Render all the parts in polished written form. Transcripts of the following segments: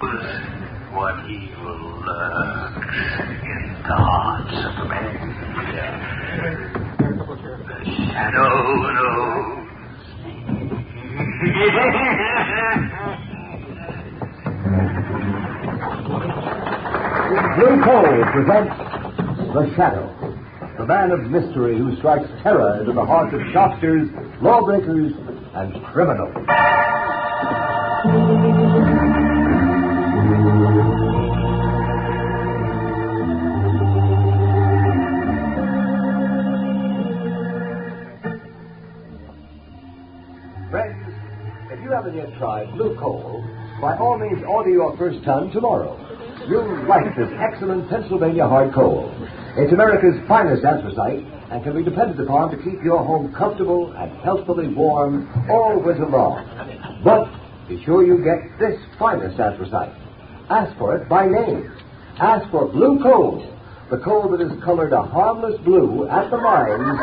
What evil lurks in the hearts of men. The shadow knows. Blue Coal presents The Shadow, the man of mystery who strikes terror into the hearts of shopsters, lawbreakers, and criminals. Friends, if you haven't yet tried Blue Coal, by all means order your first ton tomorrow. You'll like this excellent Pennsylvania hard coal. It's America's finest anthracite and can be depended upon to keep your home comfortable and healthfully warm all winter long. But be sure you get this finest anthracite. Ask for it by name. Ask for Blue Coal, the coal that is colored a harmless blue at the mines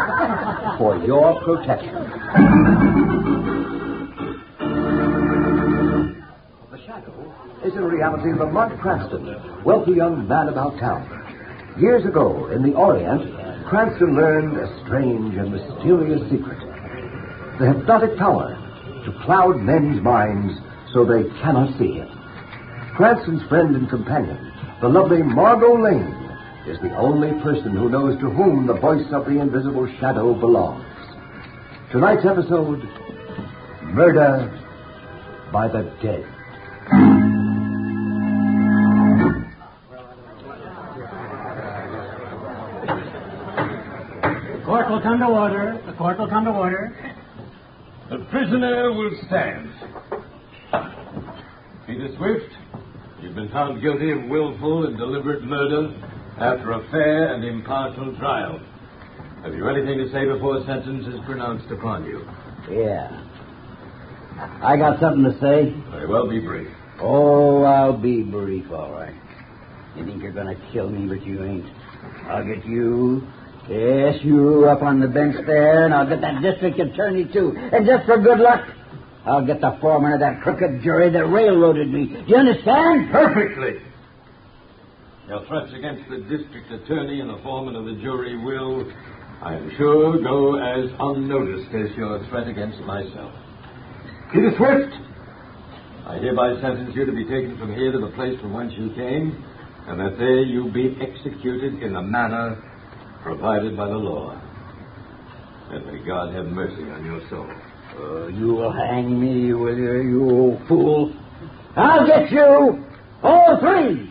for your protection. Is in reality Lamont Cranston, wealthy young man about town. Years ago, in the Orient, Cranston learned a strange and mysterious secret. The hypnotic power to cloud men's minds so they cannot see him. Cranston's friend and companion, the lovely Margo is the only person who knows to whom the voice of the invisible shadow belongs. Tonight's episode, Murder by the Dead. The court will come to order. The court will come to order. The prisoner will stand. Peter Swift, you've been found guilty of willful and deliberate murder after a fair and impartial trial. Have you anything to say before sentence is pronounced upon you? Yeah. I got something to say. Very well, be brief. Oh, I'll be brief, all right. You think you're going to kill me, but you ain't. I'll get you. Yes, you up on the bench there, and I'll get that district attorney, too. And just for good luck, I'll get the foreman of that crooked jury that railroaded me. Do you understand? Perfectly. Your threats against the district attorney and the foreman of the jury will, I am sure, go as unnoticed as your threat against myself. Peter Swift, I hereby sentence you to be taken from here to the place from whence you came, and that there you be executed in the manner provided by the law. And may God have mercy on your soul. You will hang me, will you, you old fool? I'll get you, all three.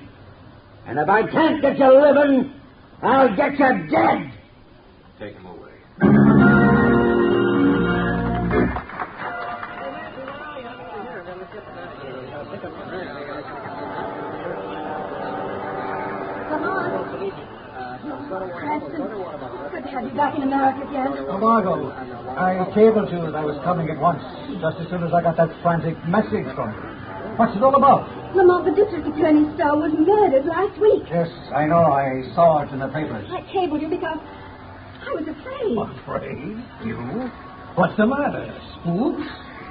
And if I can't get you living, I'll get you dead. Take him away. Cranston, good to have you back in America again. Margo, I cabled you that I was coming at once, just as soon as I got that frantic message from you. What's it all about? Lamont, the district attorney's son was murdered last week. Yes, I know. I saw it in the papers. I cabled you because I was afraid. Afraid? You? What's the matter? Spooks?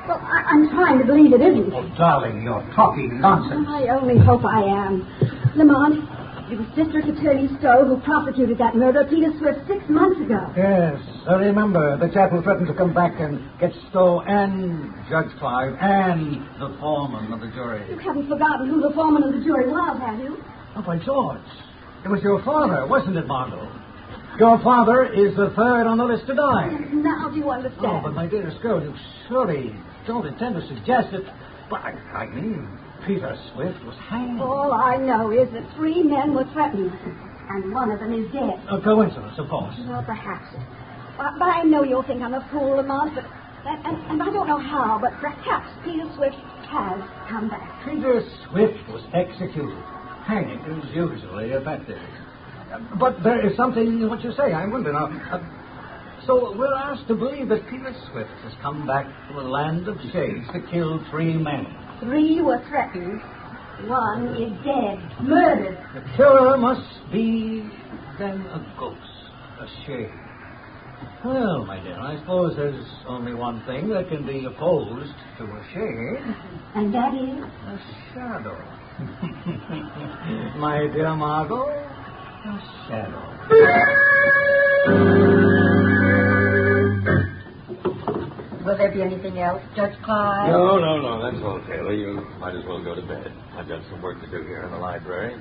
Well, I'm trying to believe it isn't. Oh, darling, you're talking nonsense. I only hope I am. Lamont, it was District Attorney Stowe who prosecuted that murder of Peter Swift 6 months ago. Yes, I remember. The chap who threatened to come back and get Stowe and Judge Clive and the foreman of the jury. You haven't forgotten who the foreman of the jury was, have you? Oh, by George. It was your father, wasn't it, Margo? Your father is the third on the list to die. Now do you understand? Oh, but my dearest girl, you surely don't intend to suggest it. But I mean, Peter Swift was hanged. All I know is that 3 men were threatened, and one of them is dead. A coincidence, of course. Well, perhaps. But I know you'll think I'm a fool, Lamont, but... And I don't know how, but perhaps Peter Swift has come back. Peter Swift was executed. Hanging is usually effective. But there is something in what you say, I wonder now. So we're asked to believe that Peter Swift has come back to a land of shades to kill 3 men. 3 were threatened. 1 is dead, murdered. The killer must be, then, a ghost, a shade. Well, my dear, I suppose there's only one thing that can be opposed to a shade. And that is? A shadow. My dear Margo, a shadow. Will there be anything else, Judge Clive? No. That's all, Taylor. You might as well go to bed. I've got some work to do here in the library.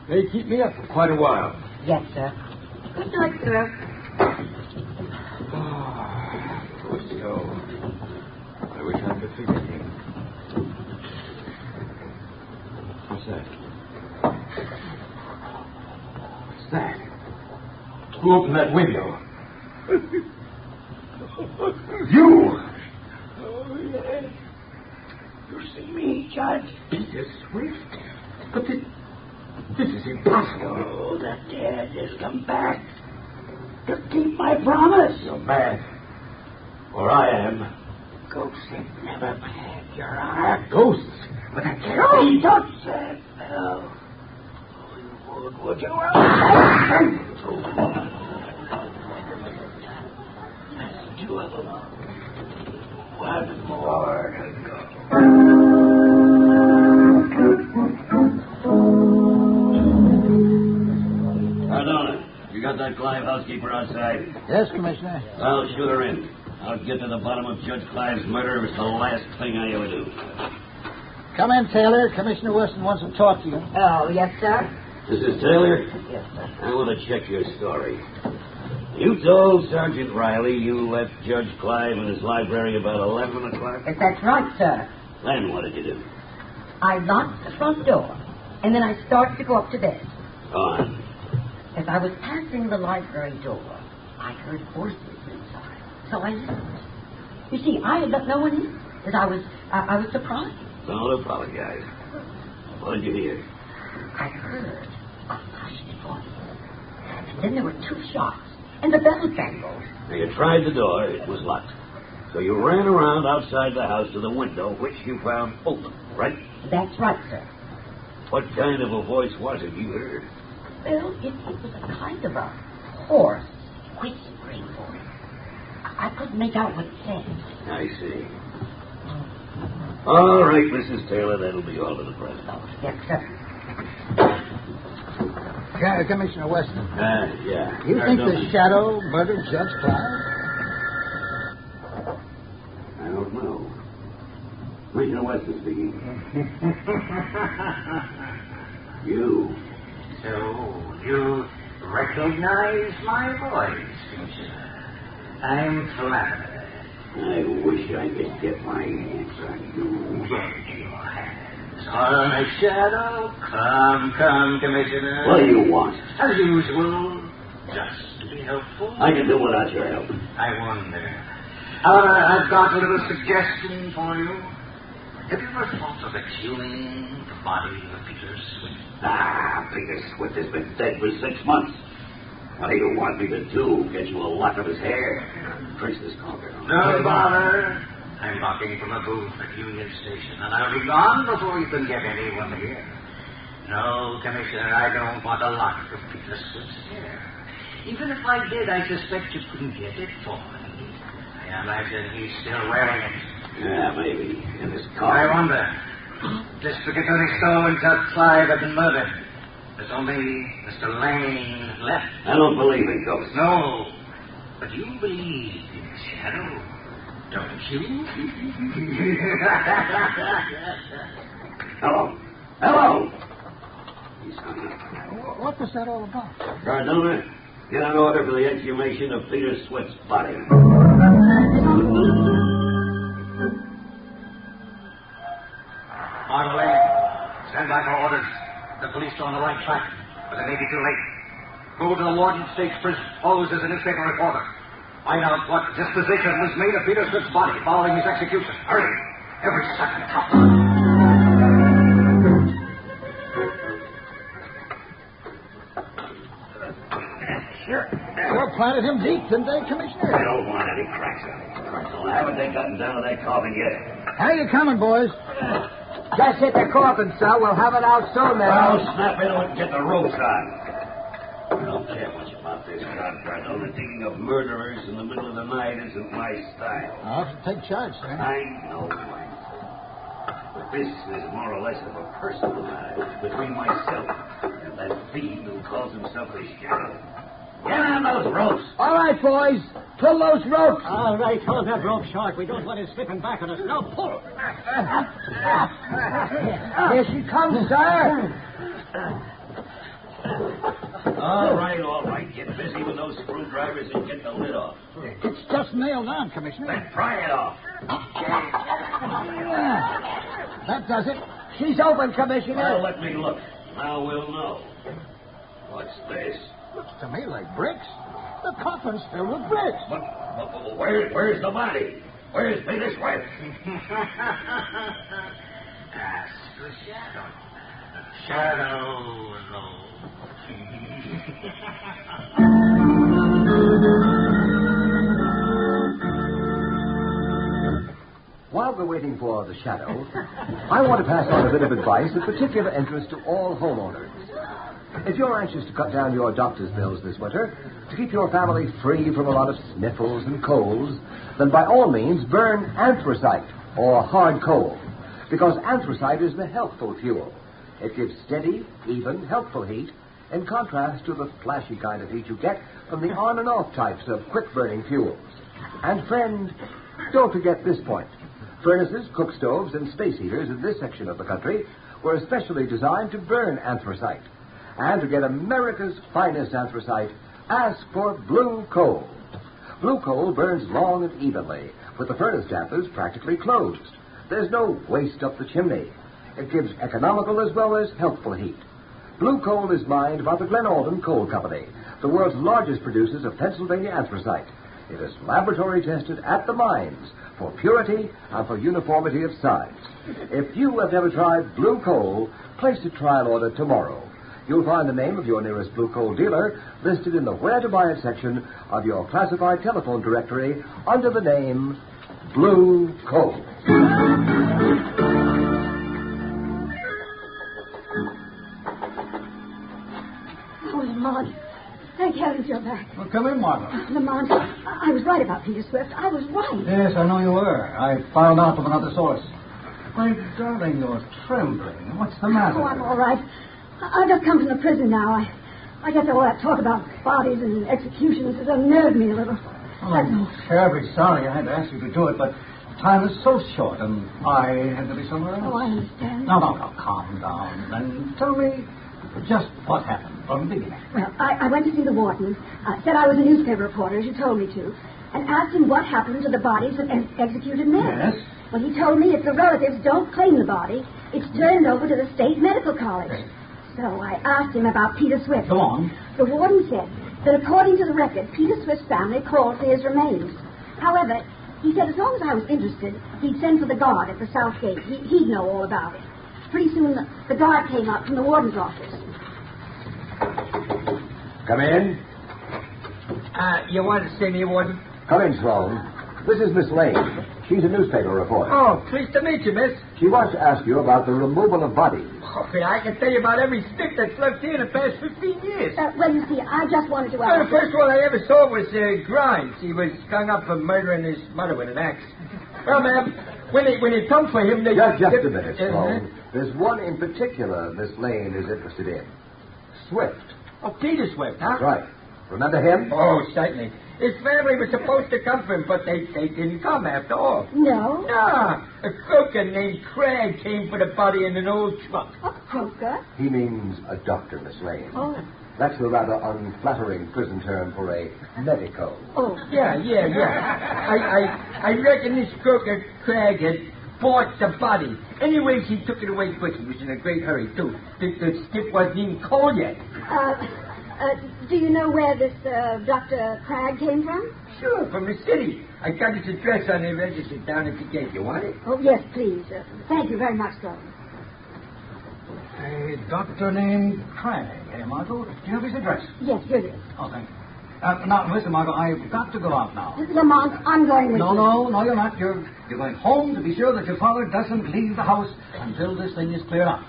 They keep me up for quite a while. Yes, sir. Good night, sir. Let's go. I wish I could forget him. What's that? What's that? Who opened that window? You! Oh, yes. You see me, Judge? Peter Swift? But this is impossible. Oh, the dead has come back to keep my promise. You're mad. Or I am. Ghosts have never had your heart. Ghosts? But that can't be. Don't say no. Would you? There's two of them. One more to go. Cardona, you got that Clive housekeeper outside? Yes, Commissioner. I'll shoot her in. I'll get to the bottom of Judge Clive's murder. It's the last thing I ever do. Come in, Taylor. Commissioner Wilson wants to talk to you. Oh, yes, sir? Mrs. Taylor, Yes, sir. I want to check your story. You told Sergeant Riley you left Judge Clive in his library about 11 o'clock? That's right, sir. Then what did you do? I locked the front door, and then I started to go up to bed. Go on. As I was passing the library door, I heard voices inside. So I listened. You see, I had let no one in, because I was surprised. Don't apologize. What did you hear? I heard a hushed voice. And then there were two shots, and the bell jangled. Now, you tried the door. It was locked. So you ran around outside the house to the window, which you found open, right? That's right, sir. What kind of a voice was it you heard? Well, it was a kind of a hoarse, whispering voice. I couldn't make out what it said. I see. All right, Mrs. Taylor, that'll be all for the present. Oh, yes, sir. Commissioner Weston. Yeah. You think the shadow murdered Judge Clive? I don't know. Commissioner Weston speaking. You. So, you recognize my voice, Commissioner. I'm flattered. I wish I could get my hands on you. Get your hands on a shadow. Come, Commissioner. What do you want? As usual, just to be helpful. I can do without your help. I wonder. However, I've got a little suggestion for you. Have you ever thought of exhuming the body of Peter Swift? Peter Swift has been dead for 6 months. What do you want me to do? Get you a lock of his hair? Trace this coffin. Don't bother. I'm walking from a booth at Union Station, and I'll be gone before you can get anyone here. No, Commissioner, I don't want a lock of Peter Swift's hair. Even if I did, I suspect you couldn't get it for me. I imagine he's still wearing it. Yeah, maybe. In his I car. wonder. District Attorney Stowe and Judge Clive have been murdered. There's only Mr. Lane left. I don't believe in ghosts. No, but you believe in shadow, don't you? Hello. He's hung up. What was that all about? Cardona, get an order for the exhumation of Peter Swift's body. Margo Lane, stand by for orders. The police are on the right track, but they may be too late. Go to the Warden State Prison. Pose as a newspaper reporter. Find out what disposition was made of Peter Swift's body following his execution. Hurry. Every second counts. Sure. Well, planted him deep, didn't they, Commissioner? I don't want any cracks on it. Haven't they gotten down to that coffin yet? How you coming, boys? Just hit the coffin, sir. We'll have it out soon, then. Well, snap into it and get the ropes on. I don't care much about this Cardona. Thinking of murderers in the middle of the night isn't my style. I'll have to take charge, sir. I know. But This is more or less of a personal matter between myself and that fiend who calls himself the Shadow. Get on those ropes. All right, boys. Pull those ropes. All right, hold that rope short. We don't want it slipping back on us. Now pull. Here she comes, sir. All right. Get busy with those screwdrivers and get the lid off. It's just nailed on, Commissioner. Then pry it off. That does it. She's open, Commissioner. Well, let me look. Now we'll know. What's this? Looks to me like bricks. The coffin's filled with bricks. But where's the body? Where's Peter Swift? Ask the Shadow. Shadow alone. While we're waiting for the Shadow, I want to pass on a bit of advice of particular interest to all homeowners. If you're anxious to cut down your doctor's bills this winter, to keep your family free from a lot of sniffles and colds, then by all means burn anthracite or hard coal, because anthracite is the healthful fuel. It gives steady, even, helpful heat, in contrast to the flashy kind of heat you get from the on and off types of quick-burning fuels. And friend, don't forget this point. Furnaces, cook stoves, and space heaters in this section of the country were especially designed to burn anthracite. And to get America's finest anthracite, ask for blue coal. Blue coal burns long and evenly, with the furnace dampers practically closed. There's no waste up the chimney. It gives economical as well as healthful heat. Blue coal is mined by the Glen Alden Coal Company, the world's largest producers of Pennsylvania anthracite. It is laboratory tested at the mines for purity and for uniformity of size. If you have never tried blue coal, place a trial order tomorrow. You'll find the name of your nearest blue coal dealer listed in the Where to Buy It section of your classified telephone directory under the name Blue Coal. Oh, Lamont. Thank heavens you're back. Well, come in, Margo. Lamont, I was right about Peter Swift. I was right. Yes, I know you were. I found out from another source. My darling, you're trembling. What's the matter? Oh, I'm all right. I've just come from the prison now. I guess all that talk about bodies and executions has unnerved me a little. Oh, I'm terribly sorry I had to ask you to do it, but time is so short, and I had to be somewhere else. Oh, I understand. No, calm down, and tell me just what happened from the beginning. Well, I went to see the warden, said I was a newspaper reporter, as you told me to, and asked him what happened to the bodies of executed men. Yes? Well, he told me if the relatives don't claim the body, it's turned over to the State Medical College. Yes. So I asked him about Peter Swift. Go on. The warden said that according to the record, Peter Swift's family called for his remains. However, he said as long as I was interested, he'd send for the guard at the south gate. He'd know all about it. Pretty soon, the guard came up from the warden's office. Come in. You want to see me, Warden? Come in, Sloan. This is Miss Lane. She's a newspaper reporter. Oh, pleased to meet you, miss. She wants to ask you about the removal of bodies. Okay, I can tell you about every stick that's left here in the past 15 years. Well, you see, I just wanted to Well, ask... the first one I ever saw was Grimes. He was hung up for murdering his mother with an axe. Well, ma'am, when they come for him, they... Just a minute, Sloan. There's one in particular Miss Lane is interested in. Swift. Oh, Peter Swift, huh? That's right. Remember him? Oh, certainly. His family was supposed to come for him, but they didn't come after all. No? Nah, a croaker named Craig came for the body in an old truck. A croaker? He means a doctor, Miss Lane. Oh. That's the rather unflattering prison term for a medico. Oh. Yeah. I reckon this croaker Craig had bought the body. Anyways, he took it away quick. He was in a great hurry, too. The stick wasn't even cold yet. Do you know where this Dr. Cragg came from? Sure, from the city. I got his address on the register down at the gate. You want it? Oh, yes, please. Thank you very much, Sloan. A doctor named Craig, Margo? Do you have his address? Yes, here it is. Oh, thank you. Now, listen, Margo, I've got to go out now. Lamont, I'm going with you. No, you're not. You're going home to be sure that your father doesn't leave the house until this thing is cleared up.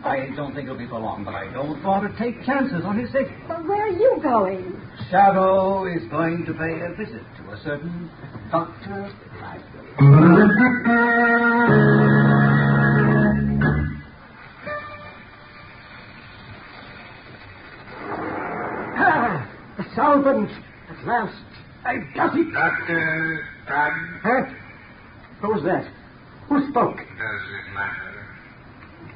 I don't think it'll be for long, but I don't want to take chances on his safety. But where are you going? Shadow is going to pay a visit to a certain Dr. Cragg. solvent. At last, I've got it. Dr. Cragg? Huh? Who was that? Who spoke? Does it matter?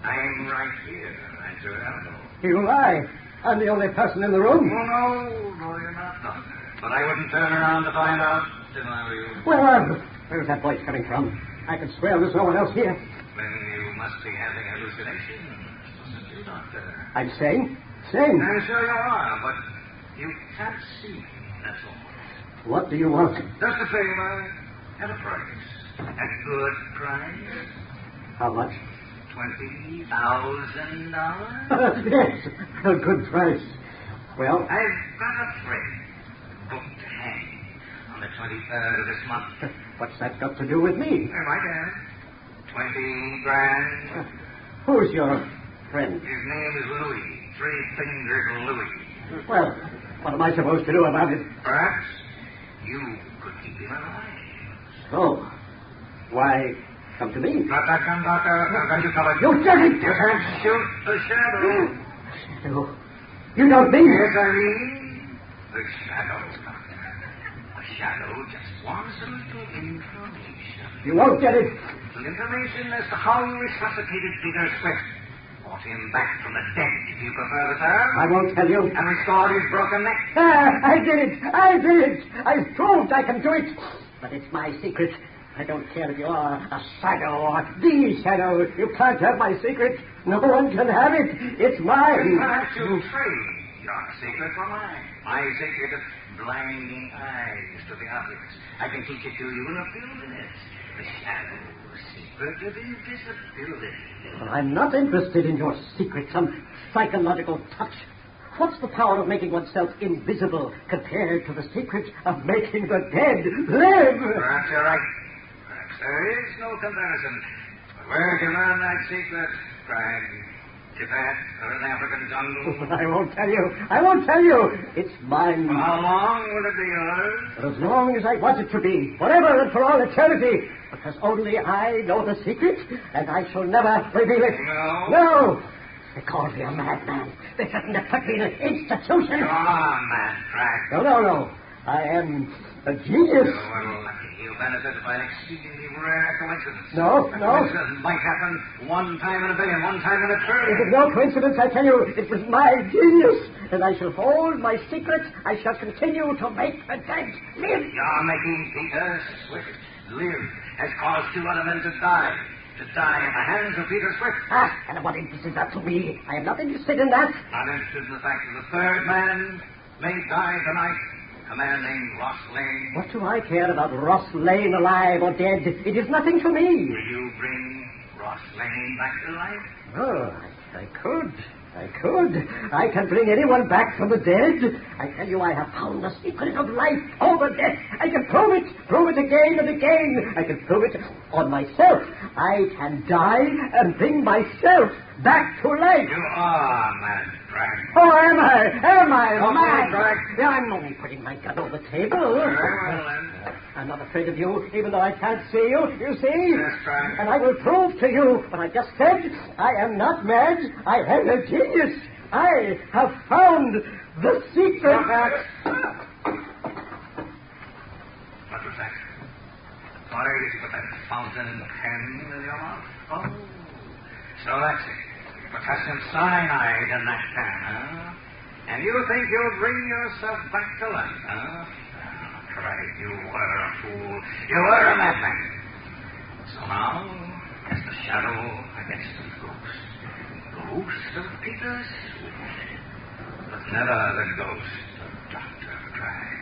I'm right here at your elbow. You lie. I'm the only person in the room. Oh, no, you're not, Doctor. But I wouldn't turn around to find out if I were you. Well, where's that voice coming from? I can swear there's no one else here. Then you must be having hallucinations. Wasn't you, Doctor? I'm sane. Sane. I'm sure you are, but you can't see me, that's all. What do you want? Just a favor at a price. A good price. How much? $20,000. Yes, a good price. Well, I've got a friend booked to hang on the 23rd of this month. What's that got to do with me? My dad. 20 grand. Who's your friend? His name is Louis. Three-fingered Louis. Well, what am I supposed to do about it? Perhaps you could keep him alive. So, why come to me? Not that gun, Doctor. I've got you covered. You dirty! You can't shoot the shadow. Shadow? You don't mean it? Yes, I mean the shadow, Doctor. The shadow just wants a little information. You won't get it. The information as to how you resuscitated Peter Swift. Brought him back from the dead, if you prefer the term. I won't tell you. And restored his broken neck. I did it. I've proved I can do it. But it's my secret. I don't care if you are a shadow or the shadow. You can't have my secret. No one can have it. It's mine. Perhaps you trade your secret for mine. My secret of blinding eyes to the obvious. I can teach it to you in a few minutes. The shadow secret of invisibility. Well, I'm not interested in your secret, some psychological touch. What's the power of making oneself invisible compared to the secret of making the dead live? Perhaps you're right. Perhaps there is no comparison. But where can you learn that secret, Cragg? Tibet or an African jungle? I won't tell you. It's mine. For how long will it be yours? For as long as I want it to be. Forever and for all eternity. Because only I know the secret, and I shall never reveal it. No. They call me a madman. They threatened to put me in an institution. You're a mad, Cragg. No. I am a genius. You're lucky. You'll benefit by an exceedingly rare coincidence. No. A coincidence might happen one time in a billion, one time in a trillion. It is no coincidence, I tell you. It was my genius. And I shall hold my secret. I shall continue to make the dead live. You're making Peter Swift live has caused two other men to die. To die at the hands of Peter Swift. And what interest is that to me? I am not interested in that. I'm interested in the fact that the third man may die tonight. A man named Ross Lane. What do I care about Ross Lane, alive or dead? It is nothing to me. Will you bring Ross Lane back to life? Oh, I could. I can bring anyone back from the dead. I tell you, I have found the secret of life over death. I can prove it again and again. I can prove it on myself. I can die and bring myself back to life. You are mad, Cragg. Oh, am I? Don't mad? Cragg. Yeah, I'm only putting my gun on the table. Very well, then. I'm not afraid of you, even though I can't see you. You see? Yes, Cragg. And I will prove to you what I just said. I am not mad. I am a genius. I have found the secret. What was that? Why did you put that fountain pen in your mouth? Oh, so that's it. Potassium cyanide in that can, huh? And you think you'll bring yourself back to life, huh? Cragg, you were a fool. You were a madman. So now, as the shadow against the ghost of Peter Swift, but never the ghost of Dr. Cragg.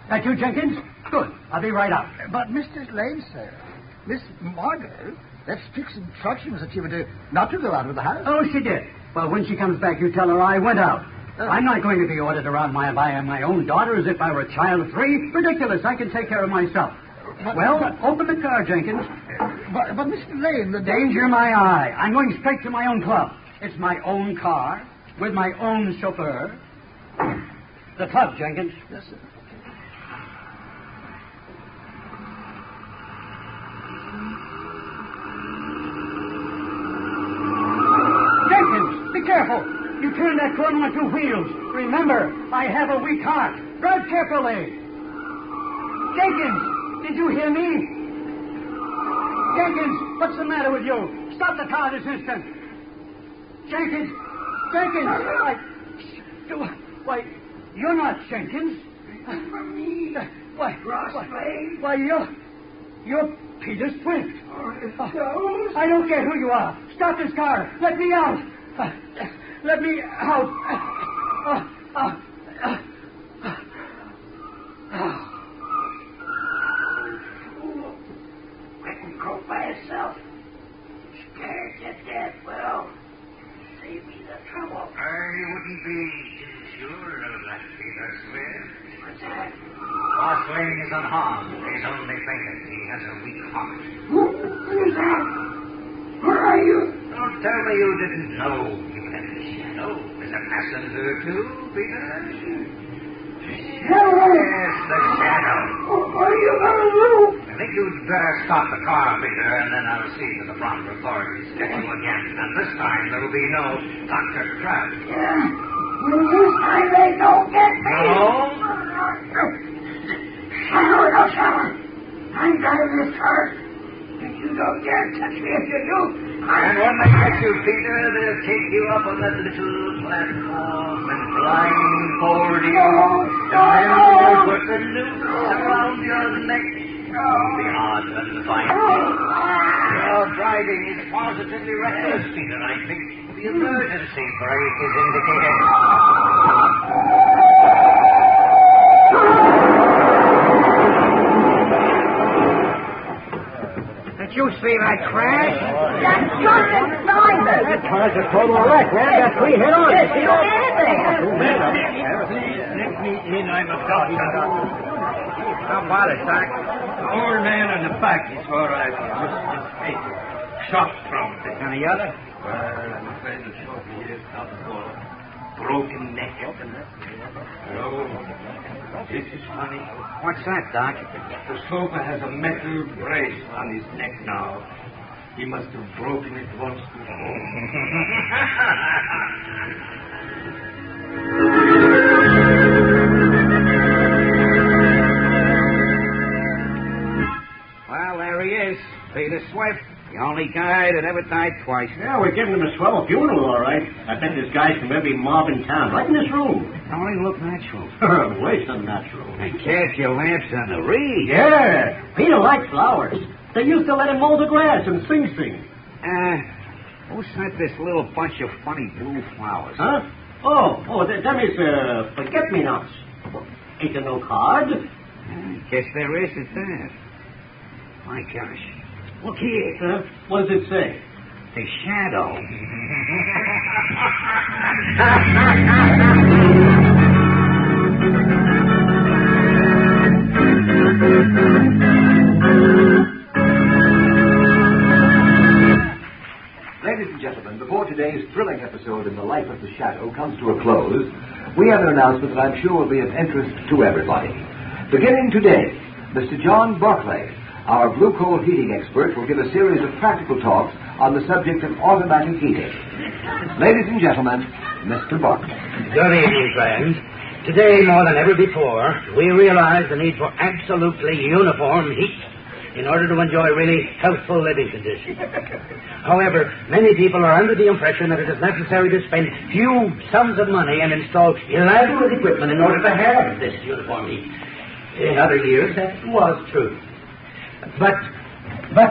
That you, Jenkins? Good. I'll be right out. But Mr. Lane, sir, Miss Margo left strict instructions that she were not to go out of the house. Oh, she did. Well, when she comes back, you tell her I went out. I'm not going to be ordered around by my own daughter as if I were a child of 3. Ridiculous. I can take care of myself. Open the car, Jenkins. But Mr. Lane, the danger my eye. I'm going straight to my own club. It's my own car. with my own chauffeur. The club, Jenkins. Yes, sir. Jenkins, be careful. You turn that corner on 2 wheels. Remember, I have a weak heart. Drive carefully. Jenkins, did you hear me? Jenkins, what's the matter with you? Stop the car this instant. Jenkins, why, you're not Jenkins. Why, you're Peter Swift. I don't care who you are. Stop this car. Let me out. Let me out. Couldn't go by yourself. Scared to death. Well, save me the trouble. I wouldn't be too sure of that, Peter Swift. What's that? Orson is unharmed. He's only fainted. He has a weak heart. Who's that? Where are you? Don't tell me you didn't know you had a shadow as a passenger, too, Peter. Shadow? Yes, the shadow. What are you going to do? I think you'd better stop the car, Peter, and then I'll see that the proper authorities get you again. And this time there will be no Dr. Crab. Yeah. Well, this time they don't get me. No? Shadow. I'm driving this car. And you don't dare touch me if you do. And when they get you, Peter, they'll take you up on that little platform and blindfold you. And then they'll put the noose around your neck. It'll be hard to find you. Your driving is positively reckless, Peter. I think the emergency brake is indicated. Did you see that crash? That's just inside us. That car's a total wreck, man. Got 3 hit-ons. Yes, you did. Let me in. I'm a doctor. How about it, Doc? The old man in the back is all right. Just his face. Shot from it. Any other? Well, I'm afraid the chauffeur here is out of order. Broken neck. No. This is funny. What's that, Doc? The chauffeur has a metal brace on his neck now. He must have broken it once before. Well, there he is. Peter Swift. The only guy that ever died twice. Yeah, we're giving him a swell funeral, all right. I bet there's guys from every mob in town, right in this room. Don't even look natural. Way unnatural. And cast your lamps on the reed. Yeah, Peter likes flowers. They used to let him mow the grass and sing. Who sent this little bunch of funny blue flowers? Huh? Oh, them is forget-me-nots. Ain't there no card? Guess there is at that. My gosh. Look here. What does it say? The shadow. Ladies and gentlemen, before today's thrilling episode in the life of the shadow comes to a close, we have an announcement that I'm sure will be of interest to everybody. Beginning today, Mr. John Barclay, our blue coal heating expert, will give a series of practical talks on the subject of automatic heating. Ladies and gentlemen, Mr. Barclay. Good evening, friends. Today, more than ever before, we realize the need for absolutely uniform heat in order to enjoy really healthful living conditions. However, many people are under the impression that it is necessary to spend huge sums of money and install elaborate equipment in order to have this uniform heat. In other years, that was true. But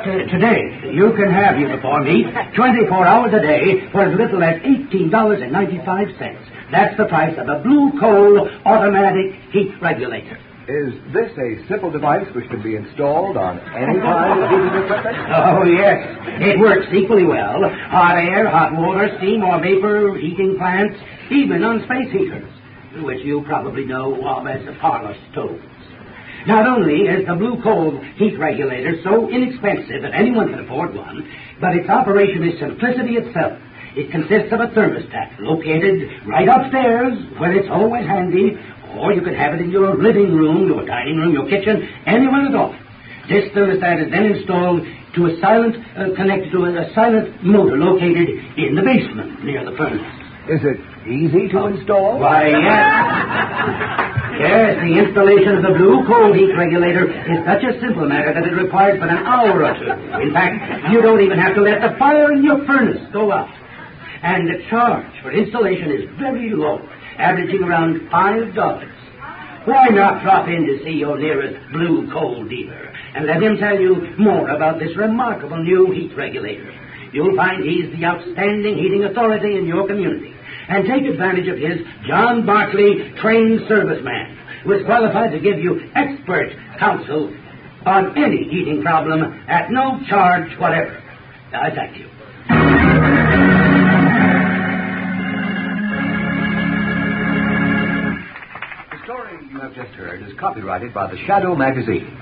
today, you can have uniform heat 24 hours a day for as little as $18.95. That's the price of a blue coal automatic heat regulator. Is this a simple device which can be installed on any kind of heating equipment? Oh, yes. It works equally well. Hot air, hot water, steam or vapor, heating plants, even on space heaters, which you probably know of as parlor stoves. Not only is the blue coal heat regulator so inexpensive that anyone can afford one, but its operation is simplicity itself. It consists of a thermostat located right upstairs, where it's always handy, or you could have it in your living room, your dining room, your kitchen, anywhere at all. This thermostat is then installed to connected to a silent motor located in the basement near the furnace. Is it easy to install? Why, yes. Yes, the installation of the blue cold heat regulator is such a simple matter that it requires but an hour or two. In fact, you don't even have to let the fire in your furnace go out. And the charge for installation is very low, averaging around $5. Why not drop in to see your nearest blue coal dealer and let him tell you more about this remarkable new heat regulator? You'll find he's the outstanding heating authority in your community. And take advantage of his John Barkley trained serviceman, who is qualified to give you expert counsel on any heating problem at no charge whatever. I thank you. The story you have just heard is copyrighted by the Shadow magazine.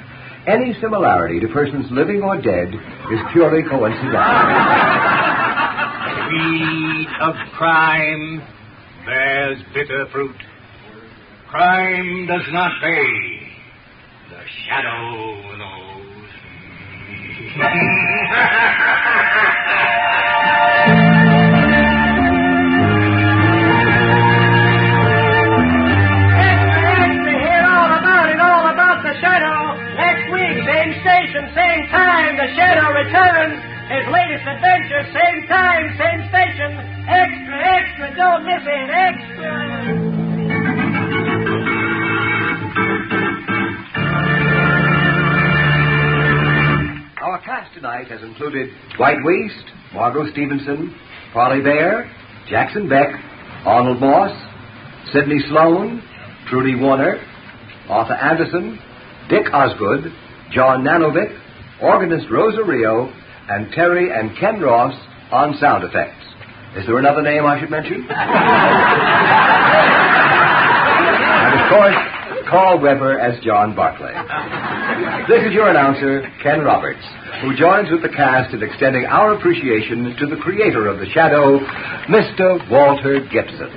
Any similarity to persons living or dead is purely coincidental. Seed of crime bears bitter fruit. Crime does not pay. The shadow knows. Hear all about the shadow. Next week, same station, same time, the shadow returns. His latest adventure, same time, same station. Extra, extra, don't miss it, extra. Our cast tonight has included Dwight Weist, Margo Stevenson, Farley Bear, Jackson Beck, Arnold Moss, Sidney Sloan, Trudy Warner, Arthur Anderson, Dick Osgood, John Nanovic, organist Rosa Rio, and Terry and Ken Ross on sound effects. Is there another name I should mention? And of course, Carl Weber as John Barclay. This is your announcer, Ken Roberts, who joins with the cast in extending our appreciation to the creator of the Shadow, Mr. Walter Gibson.